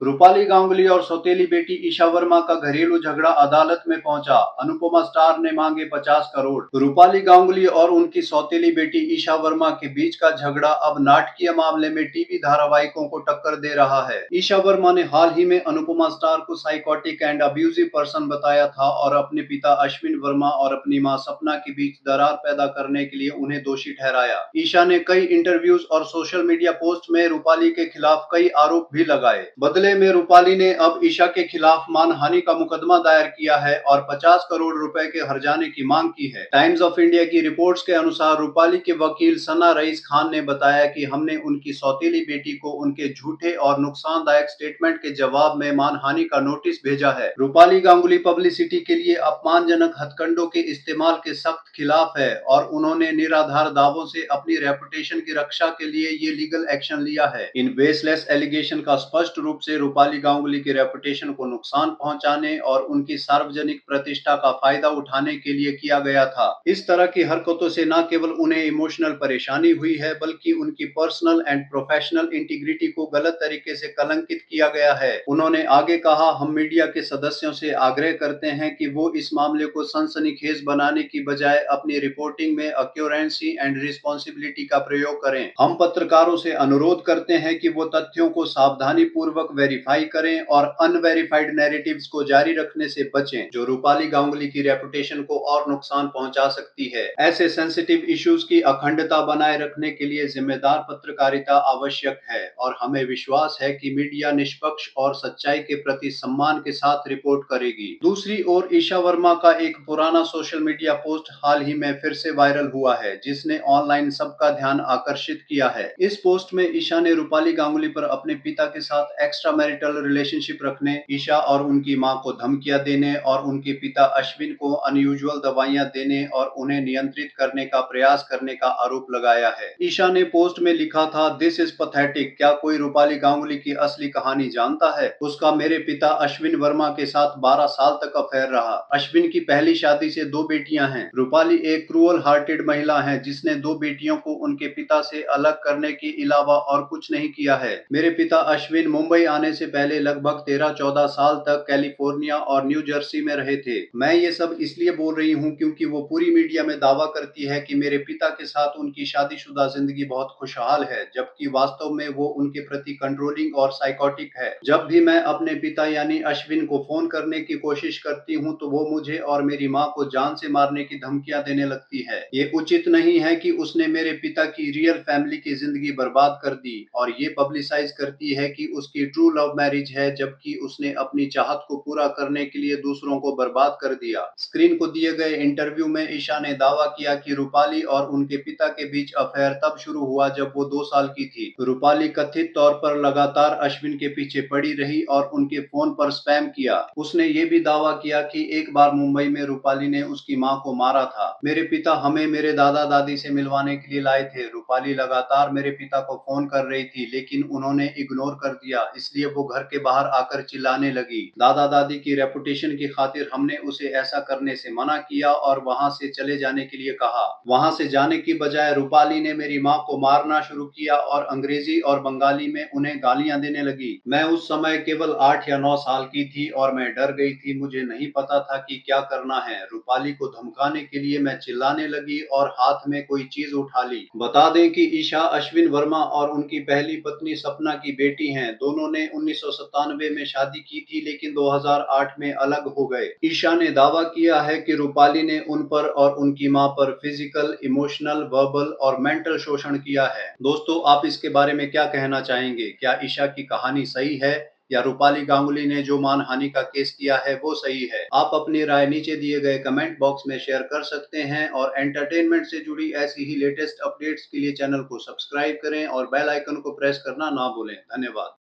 रूपाली गांगुली और सौतेली बेटी ईशा वर्मा का घरेलू झगड़ा अदालत में पहुंचा। अनुपमा स्टार ने मांगे 50 करोड़। रूपाली गांगुली और उनकी सौतेली बेटी ईशा वर्मा के बीच का झगड़ा अब नाटकीय मामले में टीवी धारावाहिकों को टक्कर दे रहा है। ईशा वर्मा ने हाल ही में अनुपमा स्टार को साइकोटिक एंड अब्यूजिव पर्सन बताया था और अपने पिता अश्विन वर्मा और अपनी मां सपना के बीच दरार पैदा करने के लिए उन्हें दोषी ठहराया। ईशा ने कई इंटरव्यूज और सोशल मीडिया पोस्ट में रूपाली के खिलाफ कई आरोप भी लगाए। बदले में रूपाली ने अब ईशा के खिलाफ मानहानि का मुकदमा दायर किया है और 50 करोड़ रुपए के हर्जाने की मांग की है। टाइम्स ऑफ इंडिया की रिपोर्ट्स के अनुसार रूपाली के वकील सना रईस खान ने बताया कि हमने उनकी सौतेली बेटी को उनके झूठे और नुकसानदायक स्टेटमेंट के जवाब में मानहानि का नोटिस भेजा है। रूपाली गांगुली पब्लिसिटी के लिए अपमानजनक हथकंडों के इस्तेमाल के सख्त खिलाफ है और उन्होंने निराधार दावों से अपनी रेपुटेशन की रक्षा के लिए ये लीगल एक्शन लिया है। इन बेसलेस एलिगेशन का स्पष्ट रूप से रूपाली गांगुली की रेपुटेशन को नुकसान पहुंचाने और उनकी सार्वजनिक प्रतिष्ठा का फायदा उठाने के लिए किया गया था। इस तरह की हरकतों से न केवल उन्हें इमोशनल परेशानी हुई है बल्कि उनकी पर्सनल एंड प्रोफेशनल इंटीग्रिटी को गलत तरीके से कलंकित किया गया है। उन्होंने आगे कहा, हम मीडिया के सदस्यों से आग्रह करते हैं कि वो इस मामले को सनसनीखेज बनाने की बजाय अपनी रिपोर्टिंग में एक्यूरेंसी एंड रिस्पॉन्सिबिलिटी का प्रयोग करें। हम पत्रकारों से अनुरोध करते हैं कि वो तथ्यों को सावधानी पूर्वक वेरीफाई करें और अनवेरिफाइड नैरेटिव्स को जारी रखने से बचें जो रूपाली गांगुली की रेपुटेशन को और नुकसान पहुंचा सकती है। ऐसे सेंसिटिव इश्यूज की अखंडता बनाए रखने के लिए जिम्मेदार पत्रकारिता आवश्यक है और हमें विश्वास है कि मीडिया निष्पक्ष और सच्चाई के प्रति सम्मान के साथ रिपोर्ट करेगी। दूसरी ओर ईशा वर्मा का एक पुराना सोशल मीडिया पोस्ट हाल ही में फिर से वायरल हुआ है जिसने ऑनलाइन सबका ध्यान आकर्षित किया है। इस पोस्ट में ईशा ने रूपाली गांगुली पर अपने पिता के साथ एक्स्ट्रा मैरिटल रिलेशनशिप रखने, ईशा और उनकी मां को धमकियां देने और उनके पिता अश्विन को अनयूजुअल दवाइयां देने और उन्हें नियंत्रित करने का प्रयास करने का आरोप लगाया है। ईशा ने पोस्ट में लिखा था, दिस इज पैथेटिक। क्या कोई रूपाली गांगुली की असली कहानी जानता है? उसका मेरे पिता अश्विन वर्मा के साथ 12 साल तक अफेयर रहा। अश्विन की पहली शादी से 2 बेटियां हैं। रूपाली एक क्रूअल हार्टेड महिला है जिसने 2 बेटियों को उनके पिता से अलग करने के अलावा और कुछ नहीं किया है। मेरे पिता अश्विन मुंबई आने से पहले लगभग 13-14 साल तक कैलिफोर्निया और न्यू जर्सी में रहे थे। मैं ये सब इसलिए बोल रही हूँ क्योंकि वो पूरी मीडिया में दावा करती है कि मेरे पिता के साथ उनकी शादीशुदा जिंदगी बहुत खुशहाल है, जबकि वास्तव में वो उनके प्रति कंट्रोलिंग और साइकोटिक है। जब भी मैं अपने पिता यानी अश्विन को फोन करने की कोशिश करती हूँ तो वो मुझे और मेरी माँ को जान से मारने की धमकियां देने लगती है। ये उचित नहीं है कि उसने मेरे पिता की रियल फैमिली की जिंदगी बर्बाद कर दी और ये पब्लिसाइज करती है कि उसकी ट्रू लव मैरिज है, जबकि उसने अपनी चाहत को पूरा करने के लिए दूसरों को बर्बाद कर दिया। स्क्रीन को दिए गए इंटरव्यू में ईशा ने दावा किया कि रूपाली और उनके पिता के बीच अफेयर तब शुरू हुआ जब वो 2 साल की थी। रूपाली कथित तौर पर लगातार अश्विन के पीछे पड़ी रही और उनके फोन पर स्पैम किया। उसने ये भी दावा किया कि एक बार मुंबई में रूपाली ने उसकी मां को मारा था। मेरे पिता हमें मेरे दादा दादी से मिलवाने के लिए लाए थे। रूपाली लगातार मेरे पिता को फोन कर रही थी लेकिन उन्होंने इग्नोर कर दिया, इसलिए वो घर के बाहर आकर चिल्लाने लगी। दादा दादी की रेपुटेशन की खातिर हमने उसे ऐसा करने से मना किया और वहां से चले जाने के लिए कहा। वहां से जाने की बजाय रूपाली ने मेरी मां को मारना शुरू किया और अंग्रेजी और बंगाली में उन्हें गालियां देने लगी। मैं उस समय केवल 8 या 9 साल की थी और मैं डर गई थी। मुझे नहीं पता था कि क्या करना है। रूपाली को धमकाने के लिए मैं चिल्लाने लगी और हाथ में कोई चीज उठा ली। बता दें कि ईशा अश्विन वर्मा और उनकी पहली पत्नी सपना की बेटी हैं। दोनों ने 1997 में शादी की थी लेकिन 2008 में अलग हो गए। ईशा ने दावा किया है कि रूपाली ने उन पर और उनकी मां पर फिजिकल, इमोशनल, वर्बल और मेंटल शोषण किया है। दोस्तों, आप इसके बारे में क्या कहना चाहेंगे? क्या ईशा की कहानी सही है या रूपाली गांगुली ने जो मानहानि का केस किया है वो सही है? आप अपनी राय नीचे दिए गए कमेंट बॉक्स में शेयर कर सकते हैं और एंटरटेनमेंट से जुड़ी ऐसी ही लेटेस्ट अपडेट्स के लिए चैनल को सब्सक्राइब करें और बेल आइकन को प्रेस करना ना भूलें। धन्यवाद।